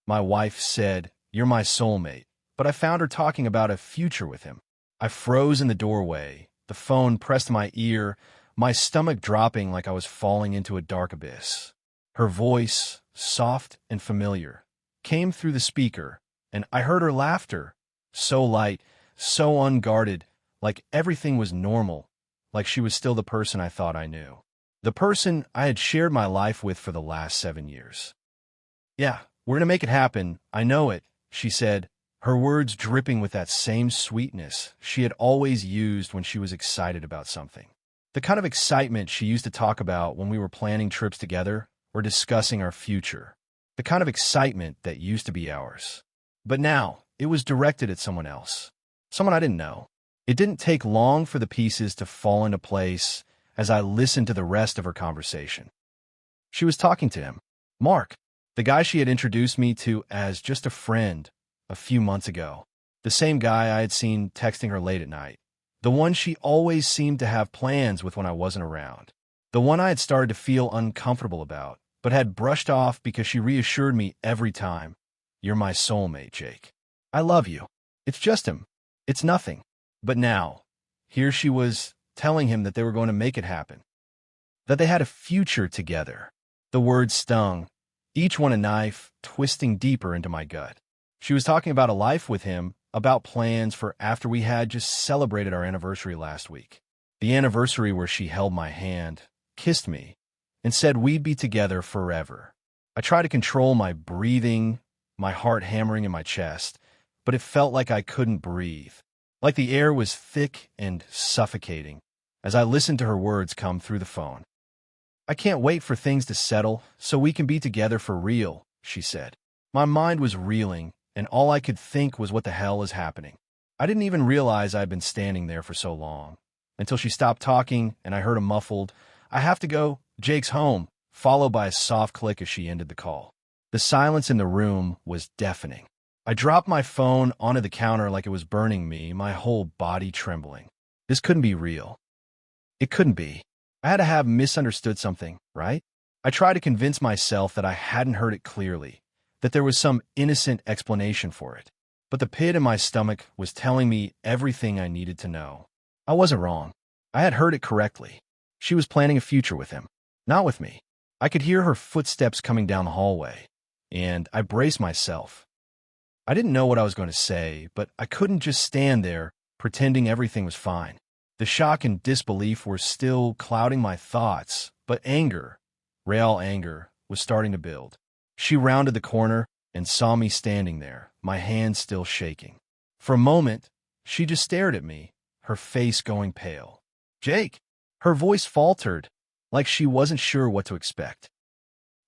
My wife said, "You're my soulmate," but I found her talking about a future with him. I froze in the doorway, the phone pressed to my ear, my stomach dropping like I was falling into a dark abyss. Her voice, soft and familiar, came through the speaker, and I heard her laughter, so light, so unguarded, like everything was normal, like she was still the person I thought I knew. The person I had shared my life with for the last 7 years. "Yeah, we're gonna make it happen, I know it," she said, her words dripping with that same sweetness she had always used when she was excited about something. The kind of excitement she used to talk about when we were planning trips together or discussing our future. The kind of excitement that used to be ours. But now, it was directed at someone else. Someone I didn't know. It didn't take long for the pieces to fall into place as I listened to the rest of her conversation. She was talking to him, Mark, the guy she had introduced me to as just a friend a few months ago. The same guy I had seen texting her late at night. The one she always seemed to have plans with when I wasn't around. The one I had started to feel uncomfortable about, but had brushed off because she reassured me every time, "You're my soulmate, Jake. I love you." It's just him. It's nothing. But now, here she was telling him that they were going to make it happen. That they had a future together. The words stung, each one a knife, twisting deeper into my gut. She was talking about a life with him, about plans for after we had just celebrated our anniversary last week. The anniversary where she held my hand, kissed me, and said we'd be together forever. I tried to control my breathing, my heart hammering in my chest, but it felt like I couldn't breathe, like the air was thick and suffocating as I listened to her words come through the phone. "I can't wait for things to settle so we can be together for real," she said. My mind was reeling, and all I could think was what the hell is happening. I didn't even realize I had been standing there for so long, until she stopped talking and I heard a muffled, "I have to go, Jake's home," followed by a soft click as she ended the call. The silence in the room was deafening. I dropped my phone onto the counter like it was burning me, my whole body trembling. This couldn't be real. It couldn't be. I had to have misunderstood something, right? I tried to convince myself that I hadn't heard it clearly, that there was some innocent explanation for it. But the pit in my stomach was telling me everything I needed to know. I wasn't wrong. I had heard it correctly. She was planning a future with him, not with me. I could hear her footsteps coming down the hallway, and I braced myself. I didn't know what I was going to say, but I couldn't just stand there pretending everything was fine. The shock and disbelief were still clouding my thoughts, but anger, real anger, was starting to build. She rounded the corner and saw me standing there, my hands still shaking. For a moment, she just stared at me, her face going pale. "Jake!" Her voice faltered, like she wasn't sure what to expect.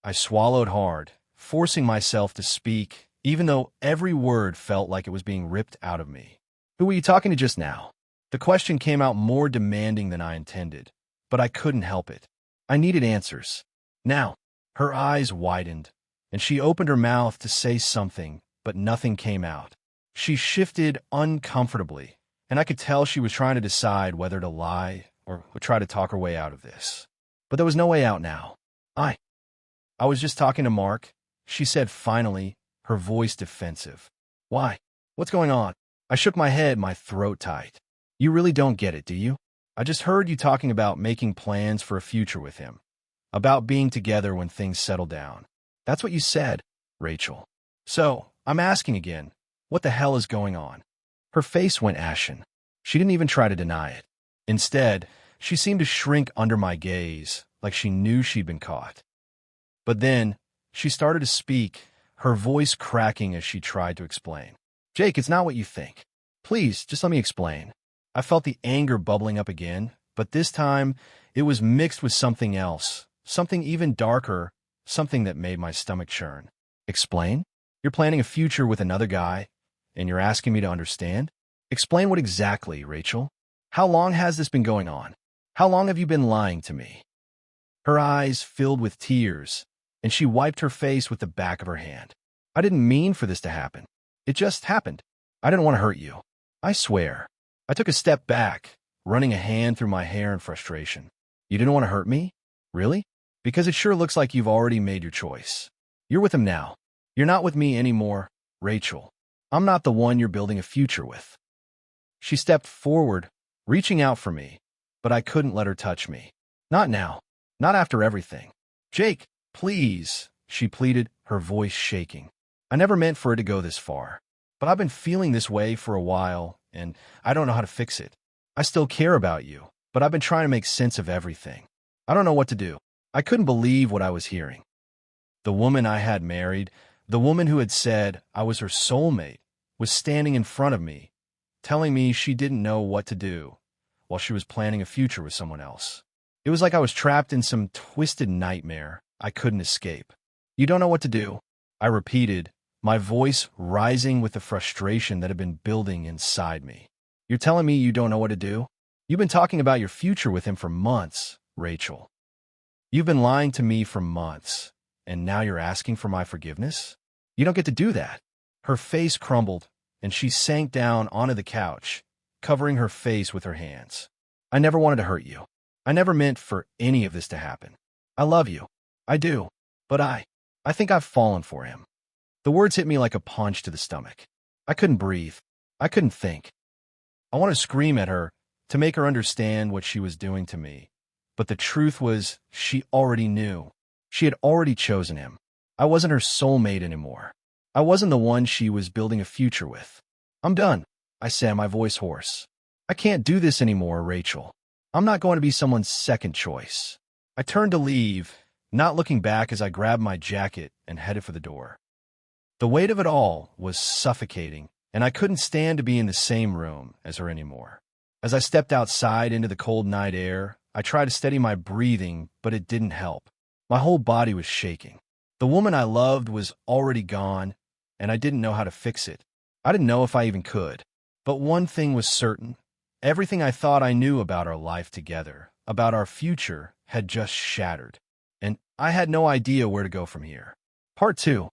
I swallowed hard, forcing myself to speak, even though every word felt like it was being ripped out of me. "Who were you talking to just now?" The question came out more demanding than I intended, but I couldn't help it. I needed answers. Now, her eyes widened, and she opened her mouth to say something, but nothing came out. She shifted uncomfortably, and I could tell she was trying to decide whether to lie or try to talk her way out of this. But there was no way out now. I was just talking to Mark," she said finally, her voice defensive. "Why? What's going on?" I shook my head, my throat tight. "You really don't get it, do you? I just heard you talking about making plans for a future with him. About being together when things settle down. That's what you said, Rachel. So, I'm asking again, what the hell is going on?" Her face went ashen. She didn't even try to deny it. Instead, she seemed to shrink under my gaze, like she knew she'd been caught. But then, she started to speak, her voice cracking as she tried to explain. "Jake, it's not what you think. Please, just let me explain." I felt the anger bubbling up again, but this time it was mixed with something else, something even darker, something that made my stomach churn. "Explain? You're planning a future with another guy, and you're asking me to understand? Explain what exactly, Rachel? How long has this been going on? How long have you been lying to me?" Her eyes filled with tears, and she wiped her face with the back of her hand. "I didn't mean for this to happen. It just happened. I didn't want to hurt you. I swear." I took a step back, running a hand through my hair in frustration. "You didn't want to hurt me? Really? Because it sure looks like you've already made your choice. You're with him now. You're not with me anymore, Rachel. I'm not the one you're building a future with. She stepped forward, reaching out for me, but I couldn't let her touch me. Not now. Not after everything. Jake, please, she pleaded, her voice shaking. I never meant for it to go this far, but I've been feeling this way for a while, and I don't know how to fix it. I still care about you, but I've been trying to make sense of everything. I don't know what to do. I couldn't believe what I was hearing. The woman I had married, the woman who had said I was her soulmate, was standing in front of me, telling me she didn't know what to do while she was planning a future with someone else. It was like I was trapped in some twisted nightmare I couldn't escape. You don't know what to do, I repeated, my voice rising with the frustration that had been building inside me. You're telling me you don't know what to do? You've been talking about your future with him for months, Rachel. You've been lying to me for months, and now you're asking for my forgiveness? You don't get to do that. Her face crumbled, and she sank down onto the couch, covering her face with her hands. I never wanted to hurt you. I never meant for any of this to happen. I love you. I do. But I think I've fallen for him. The words hit me like a punch to the stomach. I couldn't breathe. I couldn't think. I wanted to scream at her to make her understand what she was doing to me. But the truth was, she already knew. She had already chosen him. I wasn't her soulmate anymore. I wasn't the one she was building a future with. I'm done, I said, my voice hoarse. I can't do this anymore, Rachel. I'm not going to be someone's second choice. I turned to leave, not looking back as I grabbed my jacket and headed for the door. The weight of it all was suffocating, and I couldn't stand to be in the same room as her anymore. As I stepped outside into the cold night air, I tried to steady my breathing, but it didn't help. My whole body was shaking. The woman I loved was already gone, and I didn't know how to fix it. I didn't know if I even could. But one thing was certain. Everything I thought I knew about our life together, about our future, had just shattered. And I had no idea where to go from here. Part 2.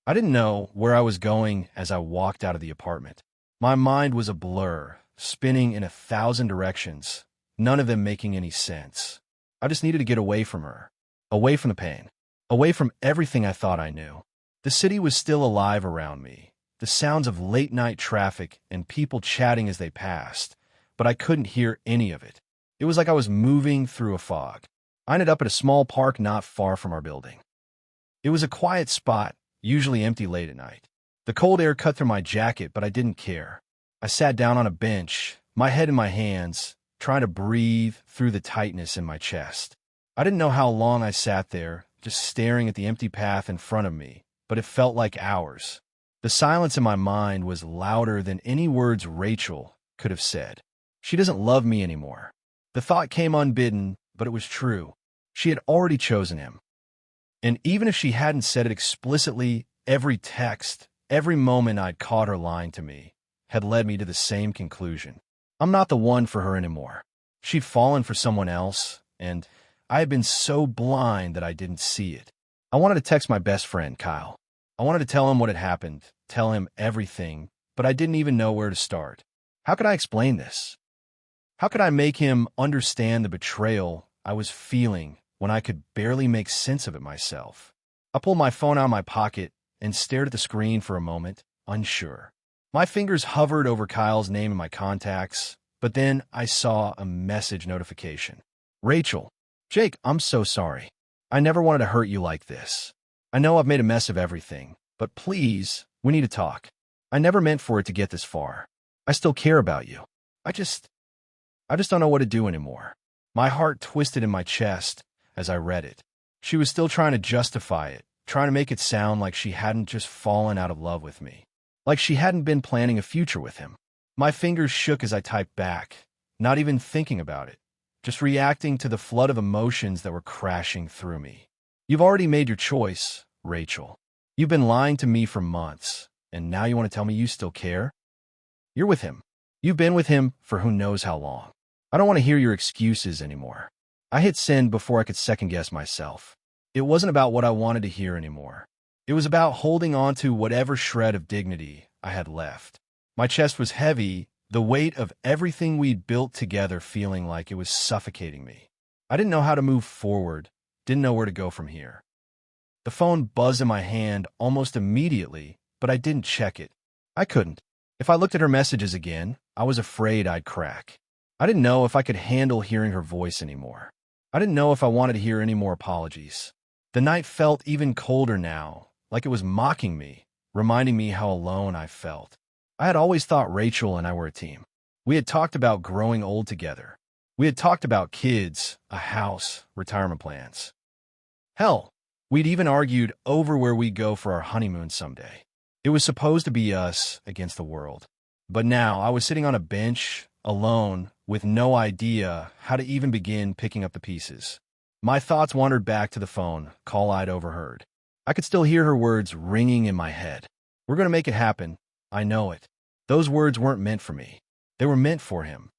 I didn't know where I was going as I walked out of the apartment. My mind was a blur, spinning in 1,000 directions, none of them making any sense. I just needed to get away from her, away from the pain, away from everything I thought I knew. The city was still alive around me, the sounds of late-night traffic and people chatting as they passed, but I couldn't hear any of it. It was like I was moving through a fog. I ended up at a small park not far from our building. It was a quiet spot, usually empty late at night. The cold air cut through my jacket, but I didn't care. I sat down on a bench, my head in my hands, trying to breathe through the tightness in my chest. I didn't know how long I sat there, just staring at the empty path in front of me, but it felt like hours. The silence in my mind was louder than any words Rachel could have said. She doesn't love me anymore. The thought came unbidden, but it was true. She had already chosen him. And even if she hadn't said it explicitly, every text, every moment I'd caught her lying to me, had led me to the same conclusion. I'm not the one for her anymore. She'd fallen for someone else, and I had been so blind that I didn't see it. I wanted to text my best friend, Kyle. I wanted to tell him what had happened, tell him everything, but I didn't even know where to start. How could I explain this? How could I make him understand the betrayal I was feeling when I could barely make sense of it myself? I pulled my phone out of my pocket and stared at the screen for a moment, unsure. My fingers hovered over Kyle's name in my contacts, but then I saw a message notification. Rachel, Jake, I'm so sorry. I never wanted to hurt you like this. I know I've made a mess of everything, but please, we need to talk. I never meant for it to get this far. I still care about you. I just don't know what to do anymore. My heart twisted in my chest as I read it. She was still trying to justify it, trying to make it sound like she hadn't just fallen out of love with me, like she hadn't been planning a future with him. My fingers shook as I typed back, not even thinking about it, just reacting to the flood of emotions that were crashing through me. You've already made your choice, Rachel. You've been lying to me for months, and now you want to tell me you still care? You're with him. You've been with him for who knows how long. I don't want to hear your excuses anymore. I hit send before I could second-guess myself. It wasn't about what I wanted to hear anymore. It was about holding on to whatever shred of dignity I had left. My chest was heavy, the weight of everything we'd built together feeling like it was suffocating me. I didn't know how to move forward, didn't know where to go from here. The phone buzzed in my hand almost immediately, but I didn't check it. I couldn't. If I looked at her messages again, I was afraid I'd crack. I didn't know if I could handle hearing her voice anymore. I didn't know if I wanted to hear any more apologies. The night felt even colder now, like it was mocking me, reminding me how alone I felt. I had always thought Rachel and I were a team. We had talked about growing old together. We had talked about kids, a house, retirement plans. Hell, we'd even argued over where we'd go for our honeymoon someday. It was supposed to be us against the world. But now I was sitting on a bench, alone, with no idea how to even begin picking up the pieces. My thoughts wandered back to the phone call I'd overheard. I could still hear her words ringing in my head. We're going to make it happen. I know it. Those words weren't meant for me. They were meant for him.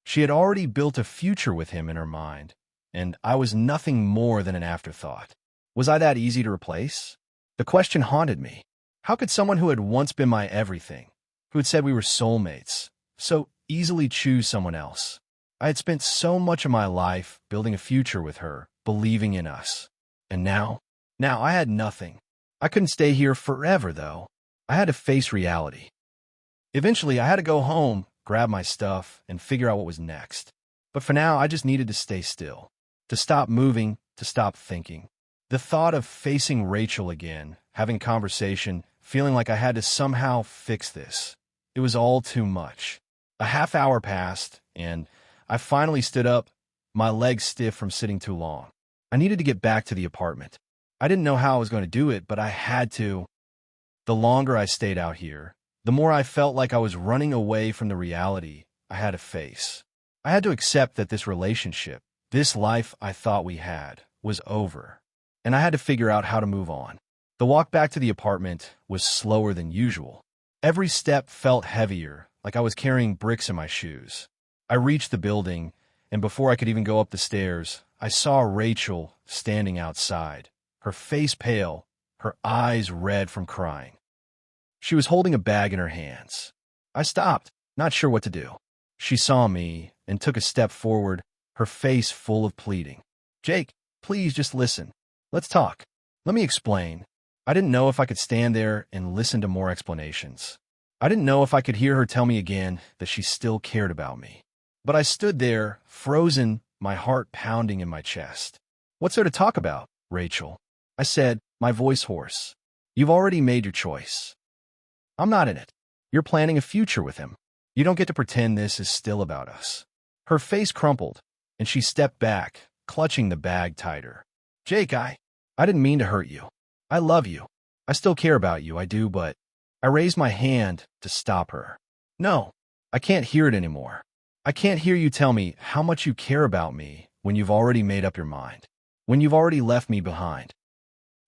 She had already built a future with him in her mind, and I was nothing more than an afterthought. Was I that easy to replace? The question haunted me. How could someone who had once been my everything, who had said we were soulmates, so easily choose someone else? I had spent so much of my life building a future with her, believing in us. And now I had nothing. I couldn't stay here forever, though. I had to face reality. Eventually, I had to go home, grab my stuff, and figure out what was next. But for now, I just needed to stay still, to stop moving, to stop thinking. The thought of facing Rachel again, having a conversation, feeling like I had to somehow fix this, it was all too much. A half hour passed, and I finally stood up, my legs stiff from sitting too long. I needed to get back to the apartment. I didn't know how I was going to do it, but I had to. The longer I stayed out here, the more I felt like I was running away from the reality I had to face. I had to accept that this relationship, this life I thought we had, was over, and I had to figure out how to move on. The walk back to the apartment was slower than usual. Every step felt heavier, like I was carrying bricks in my shoes. I reached the building, and before I could even go up the stairs, I saw Rachel standing outside, her face pale, her eyes red from crying. She was holding a bag in her hands. I stopped, not sure what to do. She saw me and took a step forward, her face full of pleading. "Jake, please just listen. Let's talk. Let me explain." I didn't know if I could stand there and listen to more explanations. I didn't know if I could hear her tell me again that she still cared about me. But I stood there, frozen, my heart pounding in my chest. "What's there to talk about, Rachel?" I said, my voice hoarse. "You've already made your choice. I'm not in it. You're planning a future with him. You don't get to pretend this is still about us." Her face crumpled, and she stepped back, clutching the bag tighter. "Jake, I didn't mean to hurt you. I love you. I still care about you, I do, but..." I raised my hand to stop her. "No, I can't hear it anymore. I can't hear you tell me how much you care about me when you've already made up your mind, when you've already left me behind."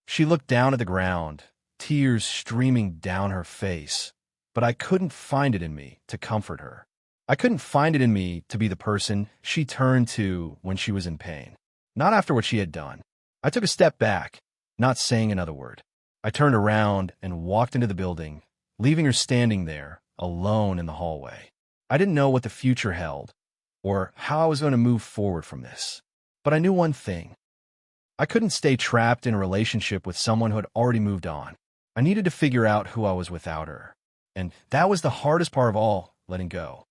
She looked down at the ground, tears streaming down her face, but I couldn't find it in me to comfort her. I couldn't find it in me to be the person she turned to when she was in pain. Not after what she had done. I took a step back, not saying another word. I turned around and walked into the building, leaving her standing there, alone in the hallway. I didn't know what the future held, or how I was going to move forward from this. But I knew one thing. I couldn't stay trapped in a relationship with someone who had already moved on. I needed to figure out who I was without her. And that was the hardest part of all, letting go.